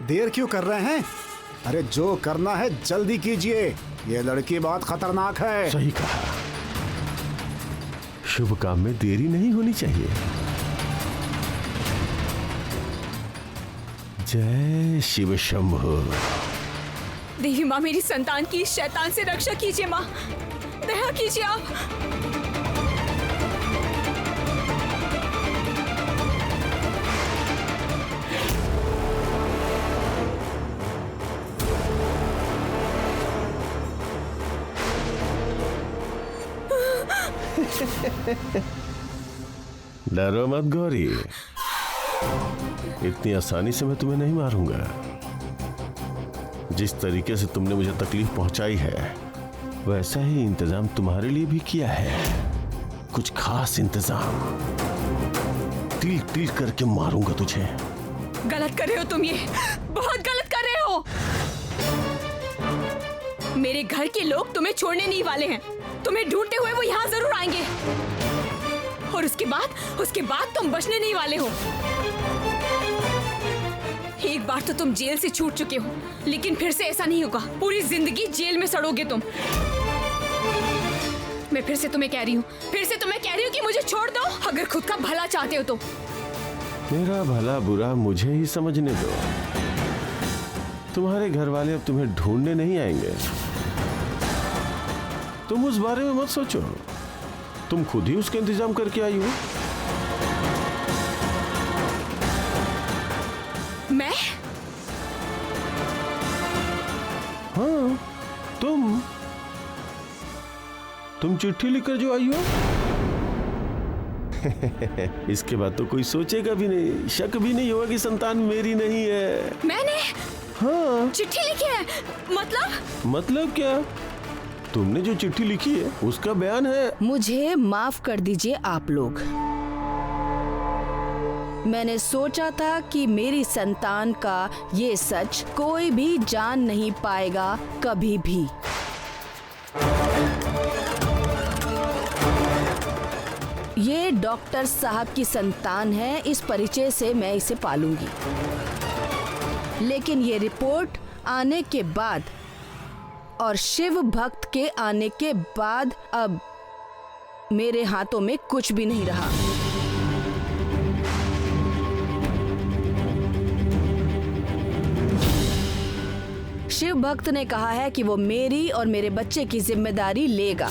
देर क्यों कर रहे हैं? अरे जो करना है जल्दी कीजिए, ये लड़की बहुत खतरनाक है। सही कहा, शुभ काम में देरी नहीं होनी चाहिए। जय शिव शंभो। देवी माँ, मेरी संतान की इस शैतान से रक्षा कीजिए माँ, दया कीजिए आप। डरो मत गौरी, इतनी आसानी से मैं तुम्हें नहीं मारूंगा। जिस तरीके से तुमने मुझे तकलीफ पहुंचाई है वैसा ही इंतजाम तुम्हारे लिए भी किया है, कुछ खास इंतजाम। तिल तिल करके मारूंगा तुझे। गलत कर रहे हो तुम, ये बहुत गलत कर रहे हो। मेरे घर के लोग तुम्हें छोड़ने नहीं वाले हैं, तुम्हें ढूंढते हुए वो यहाँ जरूर आएंगे, और उसके बाद तुम बचने नहीं वाले हो। एक बार तो तुम जेल से छूट चुके हो, लेकिन फिर से ऐसा नहीं होगा। पूरी जिंदगी जेल में सड़ोगे तुम। मैं फिर से तुम्हें कह रही हूँ कि मुझे छोड़ दो, अगर खुद का भला चाहते हो तो। मेरा भला बुरा मुझे ही समझने दो। तुम्हारे घर वाले अब तुम्हें ढूंढने नहीं आएंगे, तुम उस बारे में मत सोचो। तुम खुद ही उसका इंतजाम करके आई हो। मैं? हाँ, तुम चिट्ठी लिखकर जो आई हो। इसके बाद तो कोई सोचेगा भी नहीं, शक भी नहीं होगा कि संतान मेरी नहीं है। मैंने? हाँ, चिट्ठी लिखी है? मतलब क्या? तुमने जो चिट्ठी लिखी है उसका बयान है। मुझे माफ कर दीजिए आप लोग। मैंने सोचा था कि मेरी संतान का ये सच कोई भी जान नहीं पाएगा कभी भी। ये डॉक्टर साहब की संतान है, इस परिचय से मैं इसे पालूंगी। लेकिन ये रिपोर्ट आने के बाद और शिव भक्त के आने के बाद अब मेरे हाथों में कुछ भी नहीं रहा। शिव भक्त ने कहा है कि वो मेरी और मेरे बच्चे की जिम्मेदारी लेगा।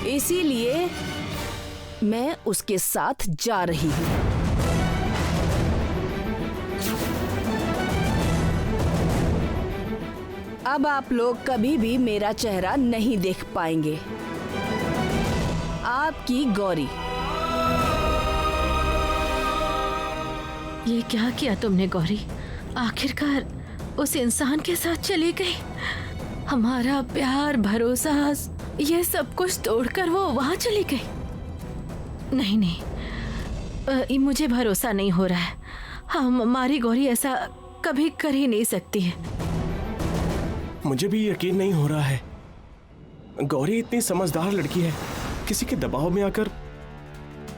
इसीलिए मैं उसके साथ जा रही हूँ। अब आप लोग कभी भी मेरा चेहरा नहीं देख पाएंगे। आपकी गौरी। ये क्या किया तुमने गौरी? आखिरकार उस इंसान के साथ चली गई। हमारा प्यार, भरोसा, ये सब कुछ तोड़कर वो वहां चली गई। नहीं, मुझे भरोसा नहीं हो रहा है। हमारी गौरी ऐसा कभी कर ही नहीं सकती है। मुझे भी यकीन नहीं हो रहा है। गौरी इतनी समझदार लड़की है, किसी के दबाव में आकर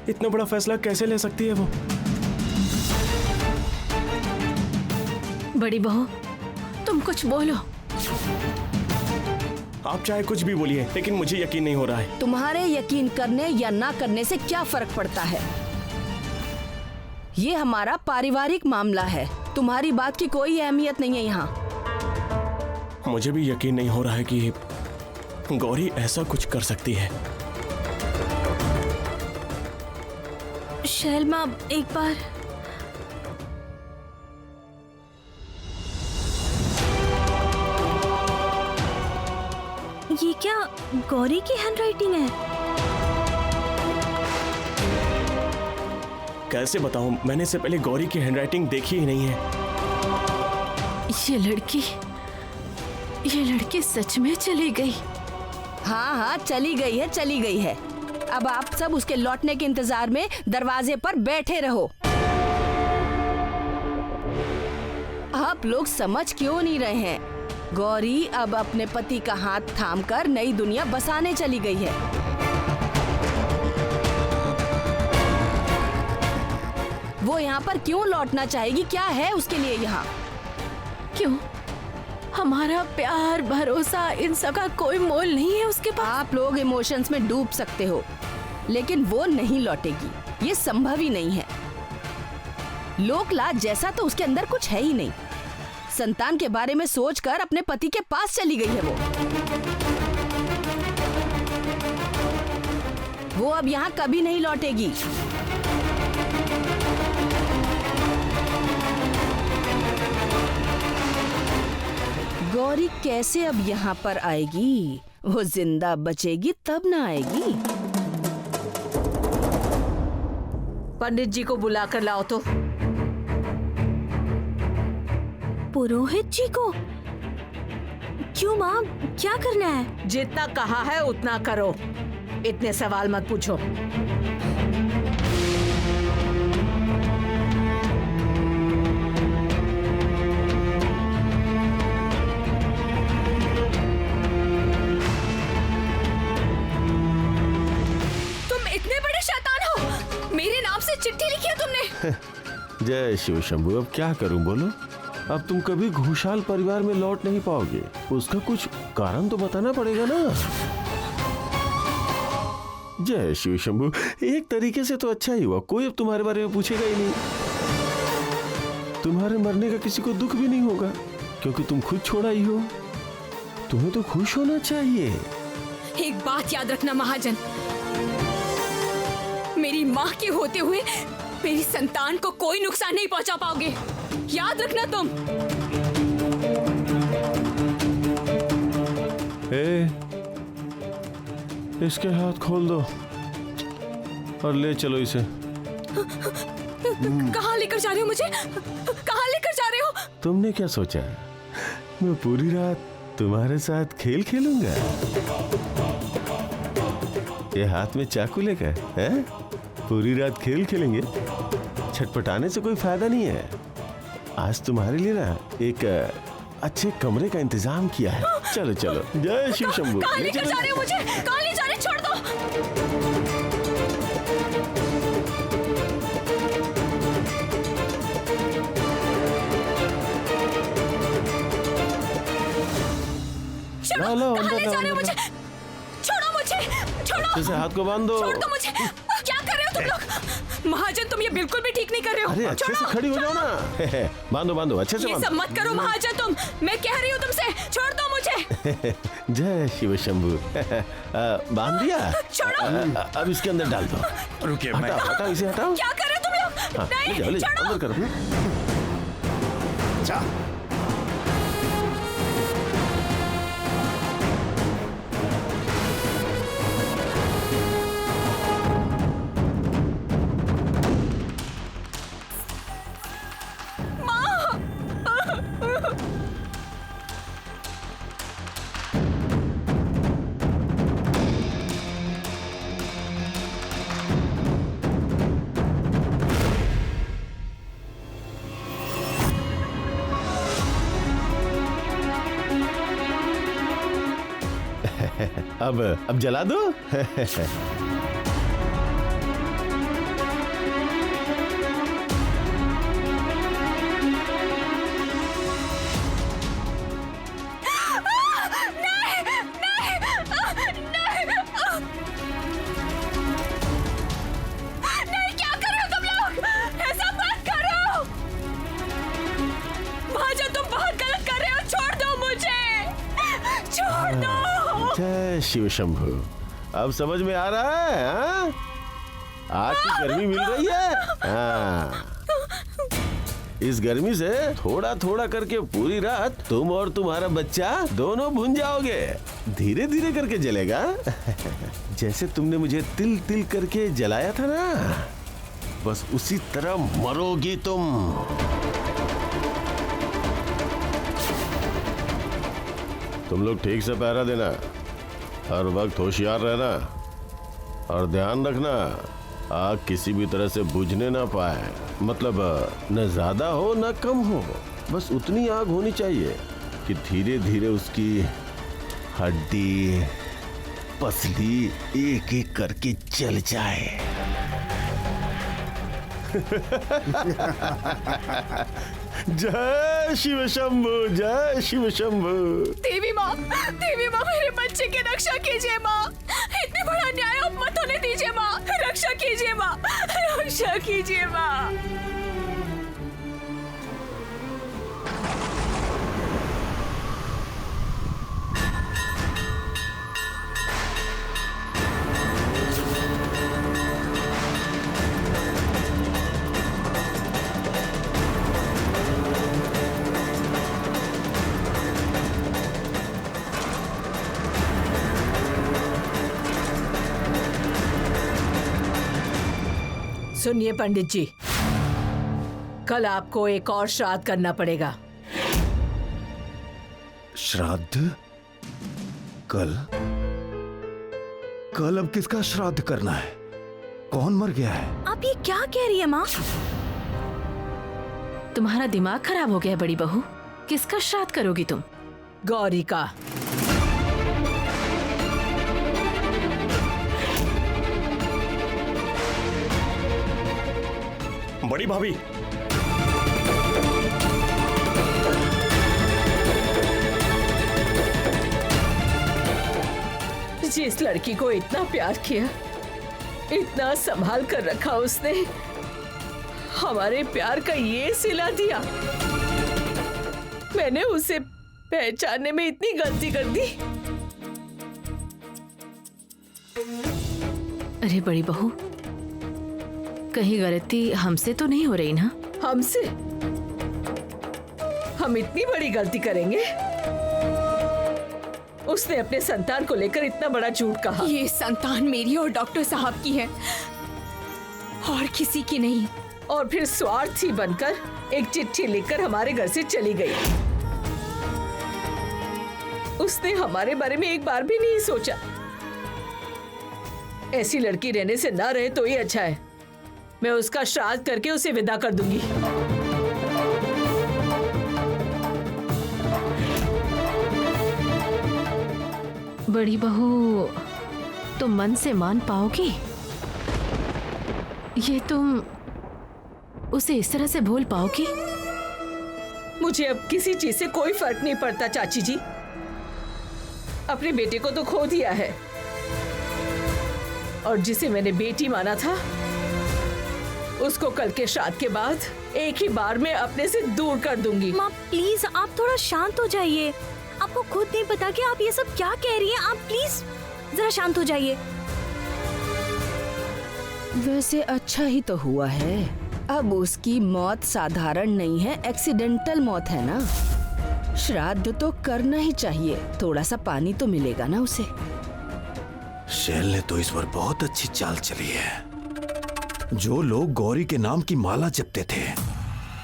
इतना बड़ा फैसला कैसे ले सकती है वो? बड़ी बहू, तुम कुछ बोलो। आप चाहे कुछ भी बोलिए, लेकिन मुझे यकीन नहीं हो रहा है। तुम्हारे यकीन करने या ना करने से क्या फर्क पड़ता है? ये हमारा पारिवारिक मामला है, तुम्हारी बात की कोई अहमियत नहीं है यहाँ। मुझे भी यकीन नहीं हो रहा है कि गौरी ऐसा कुछ कर सकती है। शैलमा, एक बार ये क्या गौरी की हैंडराइटिंग है? कैसे बताऊं, मैंने इससे पहले गौरी की हैंडराइटिंग देखी ही नहीं है। ये लड़की सच में चली गई। हाँ, चली गई है। अब आप सब उसके लौटने के इंतजार में दरवाजे पर बैठे रहो। आप लोग समझ क्यों नहीं रहे हैं? गौरी अब अपने पति का हाथ थामकर नई दुनिया बसाने चली गई है। वो यहाँ पर क्यों लौटना चाहेगी? क्या है उसके लिए यहाँ? क्यों? हमारा प्यार भरोसा इन सब का कोई मोल नहीं है उसके पास। आप लोग इमोशंस में डूब सकते हो, लेकिन वो नहीं लौटेगी। ये संभव ही नहीं है। लोकलाज जैसा तो उसके अंदर कुछ है ही नहीं। संतान के बारे में सोचकर अपने पति के पास चली गई है वो अब यहाँ कभी नहीं लौटेगी। गौरी कैसे अब यहाँ पर आएगी? वो जिंदा बचेगी तब ना आएगी। पंडित जी को बुला कर लाओ तो। पुरोहित जी को? क्यों माँ, क्या करना है? जितना कहा है उतना करो, इतने सवाल मत पूछो। तुम इतने बड़े शैतान हो, मेरे नाम से चिट्ठी लिखी है तुमने। जय शिव शंभू, अब क्या करूं बोलो? अब तुम कभी घोषाल परिवार में लौट नहीं पाओगे। उसका कुछ कारण तो बताना पड़ेगा ना। जय शिव शंभू, एक तरीके से तो अच्छा ही हुआ, कोई अब तुम्हारे बारे में पूछेगा ही नहीं। तुम्हारे मरने का किसी को दुख भी नहीं होगा, क्योंकि तुम खुद छोड़ा ही हो। तुम्हें तो खुश होना चाहिए। एक बात याद रखना महाजन, मेरी माँ के होते हुए मेरी संतान को कोई नुकसान नहीं पहुंचा पाओगे। याद रखना तुम। इसके हाथ खोल दो और ले चलो इसे। कहाँ लेकर जा रहे हो मुझे? कहाँ लेकर जा रहे हो? तुमने क्या सोचा मैं पूरी रात तुम्हारे साथ खेल खेलूंगा? ये हाथ में चाकू लेकर हैं? पूरी रात खेल खेलेंगे? छटपटाने से कोई फायदा नहीं है। आज तुम्हारे लिए ना एक अच्छे कमरे का इंतजाम किया है। चलो चलो। जय शिव शंभू। कहाँ लेकर जा रहे हो मुझे? कहाँ ले जा रहे? छोड़ दो। लो, कहाँ ले जा रहे हो मुझे? छोड़ो मुझे, छोड़ो। जैसे हाथ को बांध दो। छोड़ दो मुझे। क्या कर रहे हो तुम लोग? महाजन, तुम ये बिल्कुल भी ठीक नहीं कर रहे हो। अरे अच्छे से खड़ी हो जाओ ना। बांधो बांधो, अच्छे से ये बांधो। सब मत करो महाजन, तुम। मैं कह रही हूँ तुमसे, छोड़ दो मुझे। जय शिव शंभू। बांध दिया? छोड़ो। अब इसके अंदर डाल दो। रुकिए, मैं हटाओ हटाओ, इसे हटाओ। क्या कर रहे हो तुम लोग? हाँ, ले जाओ, ले जाओ, छोड़ो। अंदर करो। अच्छा, अब जला दो। जय शिव शंभू। अब समझ में आ रहा है? हाँ? आग की गर्मी मिल रही है। हाँ। इस गर्मी से थोड़ा थोड़ा करके पूरी रात तुम और तुम्हारा बच्चा दोनों भुन जाओगे। धीरे धीरे करके जलेगा। जैसे तुमने मुझे तिल तिल करके जलाया था ना, बस उसी तरह मरोगी तुम। तुम लोग ठीक से पहरा देना, हर वक्त होशियार रहना और ध्यान रखना आग किसी भी तरह से बुझने ना पाए। मतलब न ज्यादा हो न कम हो, बस उतनी आग होनी चाहिए कि धीरे धीरे उसकी हड्डी पसली एक एक करके जल जाए। जय शिव शंभु, जय शिव शंभु। देवी माँ मेरे बच्चे की रक्षा कीजिए माँ, इतने बड़ा अन्याय आप मत होने दीजिए माँ, रक्षा कीजिए माँ, रक्षा कीजिए माँ। सुनिए पंडित जी, कल आपको एक और श्राद्ध करना पड़ेगा। श्राद्ध? कल? कल अब किसका श्राद्ध करना है? कौन मर गया है? आप ये क्या कह रही है माँ? तुम्हारा दिमाग खराब हो गया है बड़ी बहू। किसका श्राद्ध करोगी तुम? गौरी का। बड़ी भाभी, जिस लड़की को इतना प्यार किया, इतना संभाल कर रखा उसने, हमारे प्यार का ये सिला दिया। मैंने उसे पहचानने में इतनी गलती कर दी। अरे बड़ी बहू, कहीं गलती हमसे तो नहीं हो रही ना? हमसे? हम इतनी बड़ी गलती करेंगे? उसने अपने संतान को लेकर इतना बड़ा झूठ कहा। ये संतान मेरी और डॉक्टर साहब की है और किसी की नहीं। और फिर स्वार्थी बनकर एक चिट्ठी लिखकर हमारे घर से चली गई। उसने हमारे बारे में एक बार भी नहीं सोचा। ऐसी लड़की रहने से ना रहे तो ही अच्छा है। मैं उसका श्राद्ध करके उसे विदा कर दूंगी। बड़ी बहू, तुम मन से मान पाओगी? ये तुम उसे इस तरह से भूल पाओगी? मुझे अब किसी चीज से कोई फर्क नहीं पड़ता चाची जी। अपने बेटे को तो खो दिया है, और जिसे मैंने बेटी माना था उसको कल के श्राद्ध के बाद एक ही बार में अपने से दूर कर दूंगी। माँ प्लीज आप थोड़ा शांत हो जाइए। आपको खुद नहीं पता कि आप ये सब क्या कह रही हैं। आप प्लीज जरा शांत हो जाइए। वैसे अच्छा ही तो हुआ है। अब उसकी मौत साधारण नहीं है, एक्सीडेंटल मौत है ना। श्राद्ध तो करना ही चाहिए। थोड़ा सा पानी तो मिलेगा ना उसे। शैल ने तो इस बार बहुत अच्छी चाल चली है। जो लोग गौरी के नाम की माला जपते थे,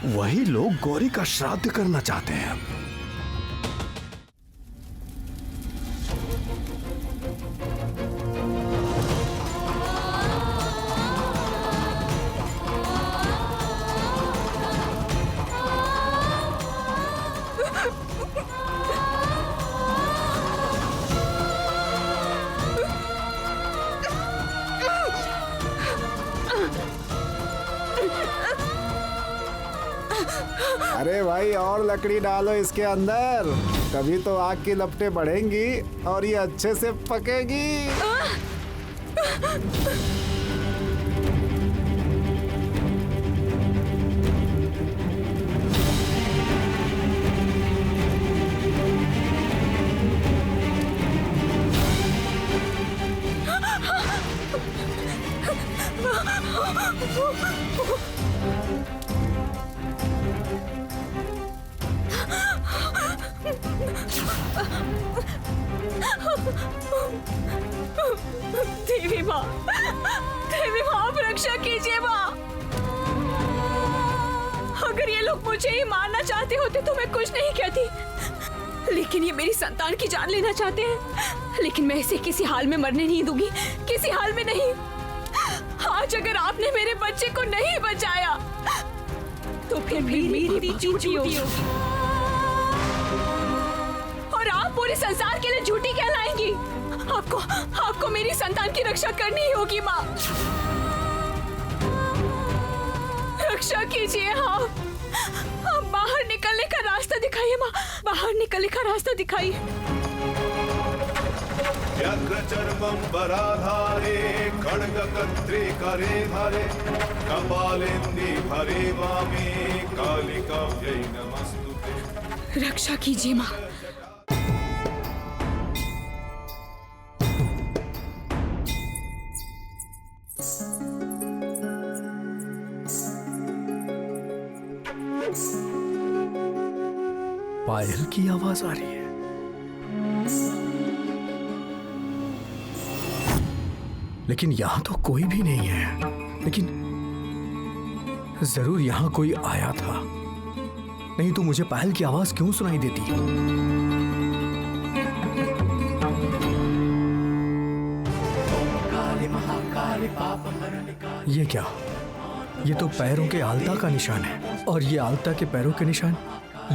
वही लोग गौरी का श्राद्ध करना चाहते हैं। अरे भाई, और लकड़ी डालो इसके अंदर, तभी तो आग की लपटें बढ़ेंगी और ये अच्छे से पकेगी। देवी माँ, आप रक्षा कीजिए माँ। अगर ये लोग मुझे ही मारना चाहते होते तो मैं कुछ नहीं कहती, लेकिन ये मेरी संतान की जान लेना चाहते हैं। लेकिन मैं इसे किसी हाल में मरने नहीं दूंगी, किसी हाल में नहीं। आज अगर आपने मेरे बच्चे को नहीं बचाया तो फिर मेरी झूठी होगी। पूरे संसार के लिए झूठी कहलाएंगी। आपको मेरी संतान की रक्षा करनी ही होगी माँ। रक्षा कीजिए। हाँ, बाहर निकलने का रास्ता दिखाइए माँ, बाहर निकलने का रास्ता दिखाइए। व्यग्रचर्मं वराधारे खड्गकर्त्रे करे धारे कपालेन्दि भरे वामे कालिकाभ्यै नमस्तुते। रक्षा कीजिए माँ। पायल की आवाज आ रही है। लेकिन यहां तो कोई भी नहीं है। लेकिन जरूर यहां कोई आया था, नहीं तो मुझे पायल की आवाज क्यों सुनाई देती? ये क्या? ये तो पैरों के आलता का निशान है, और ये आलता के पैरों के निशान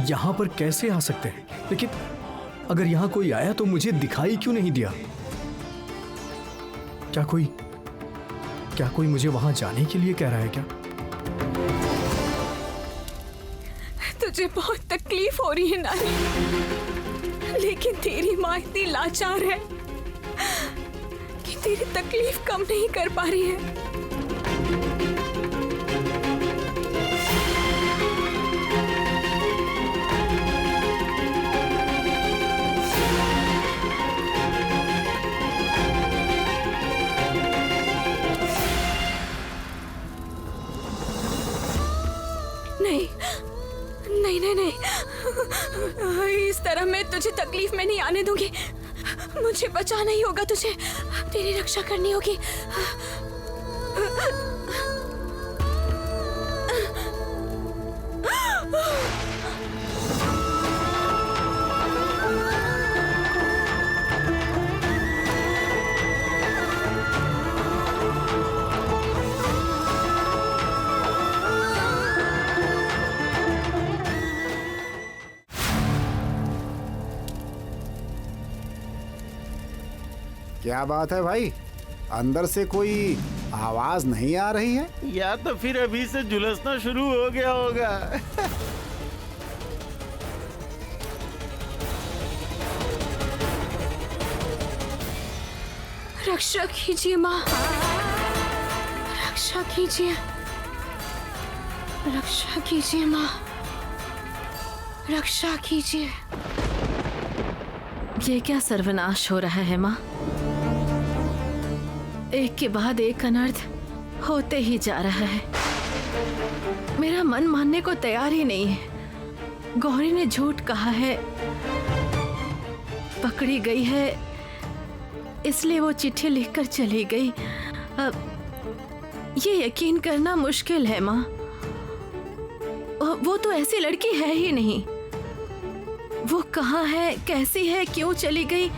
यहां पर कैसे आ सकते हैं? लेकिन अगर यहां कोई आया तो मुझे दिखाई क्यों नहीं दिया? क्या कोई मुझे वहां जाने के लिए कह रहा है क्या? तुझे बहुत तकलीफ हो रही है नानी, लेकिन तेरी माँ इतनी लाचार है कि तेरी तकलीफ कम नहीं कर पा रही है। नहीं, इस तरह मैं तुझे तकलीफ में नहीं आने दूंगी। मुझे बचाना ही होगा, तुझे तेरी रक्षा करनी होगी। क्या बात है भाई, अंदर से कोई आवाज नहीं आ रही है? या तो फिर अभी से झुलसना शुरू हो गया होगा। रक्षा कीजिए माँ, रक्षा कीजिए, रक्षा कीजिए माँ, रक्षा कीजिए। ये क्या सर्वनाश हो रहा है माँ? एक के बाद एक अनर्थ होते ही जा रहा है। मेरा मन मानने को तैयार ही नहीं है। गौरी ने झूठ कहा है, पकड़ी गई है इसलिए वो चिट्ठी लिखकर चली गई। अब ये यकीन करना मुश्किल है माँ। वो तो ऐसी लड़की है ही नहीं। वो कहाँ है, कैसी है, क्यों चली गई,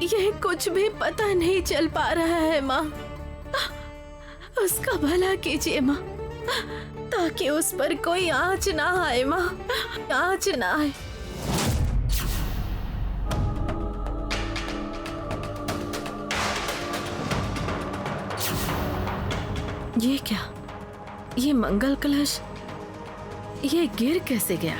यह कुछ भी पता नहीं चल पा रहा है माँ। उसका भला कीजिए माँ, ताकि उस पर कोई आँच ना आए माँ, आँच ना आए। ये क्या? ये मंगल कलश, ये गिर कैसे गया?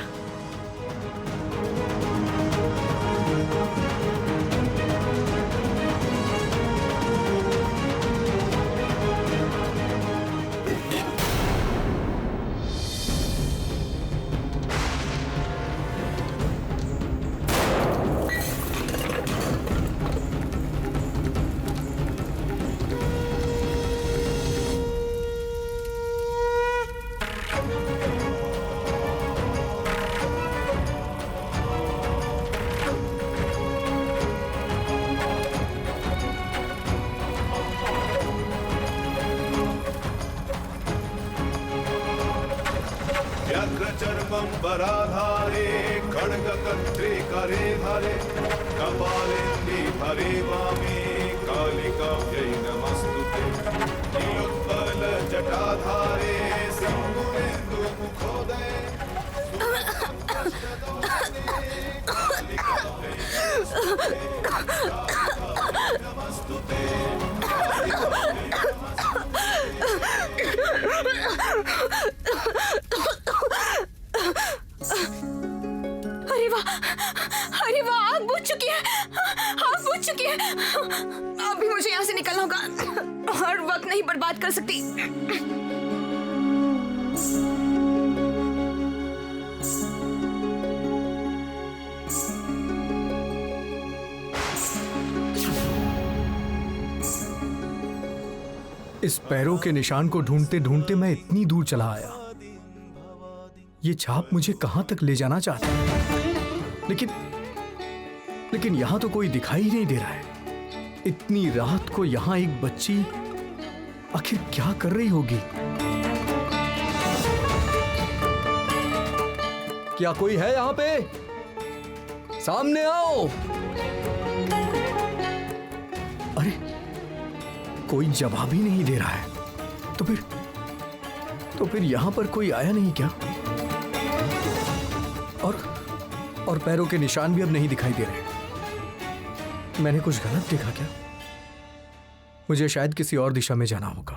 व्यग्रचर्मं वराधारे खड्गकर्त्रे करे धारे कपालेन्दि भरे वामे कालिकाभ्यै नमस्तुते। नीलोत्पलजटाधारे सिंदूरेन्दुमुखोदये कालिकाभ्यै अरे वाह, आग बुझ चुकी है, आग बुझ चुकी है। अभी मुझे यहाँ से निकलना होगा और वक्त नहीं बर्बाद कर सकती। इस पैरों के निशान को ढूंढते ढूंढते मैं इतनी दूर चला आया। ये छाप मुझे कहां तक ले जाना चाहता है, लेकिन यहां तो कोई दिखाई ही नहीं दे रहा है। इतनी रात को यहां एक बच्ची आखिर क्या कर रही होगी? क्या कोई है यहां पे? सामने आओ। अरे कोई जवाब ही नहीं दे रहा है। तो फिर यहां पर कोई आया नहीं क्या? और पैरों के निशान भी अब नहीं दिखाई दे रहे। मैंने कुछ गलत देखा क्या? मुझे शायद किसी और दिशा में जाना होगा।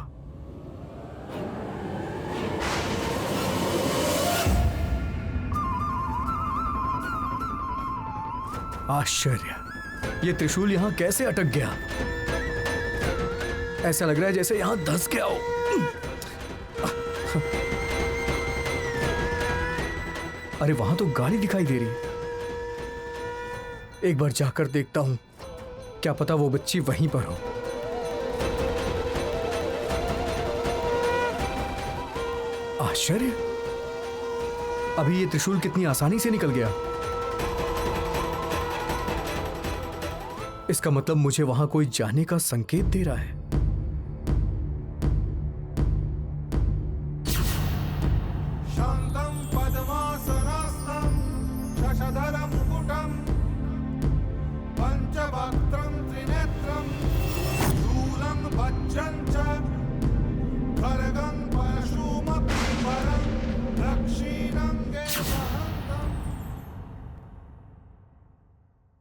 आश्चर्य, ये त्रिशूल यहां कैसे अटक गया? ऐसा लग रहा है जैसे यहां धंस गया हो। अरे वहां तो गाड़ी दिखाई दे रही है। एक बार जाकर देखता हूं, क्या पता वो बच्ची वहीं पर हो। आश्चर्य, अभी ये त्रिशूल कितनी आसानी से निकल गया। इसका मतलब मुझे वहां कोई जाने का संकेत दे रहा है। शांतं पद्मासनस्थं शशधरं मुकुटं पंचवक्त्र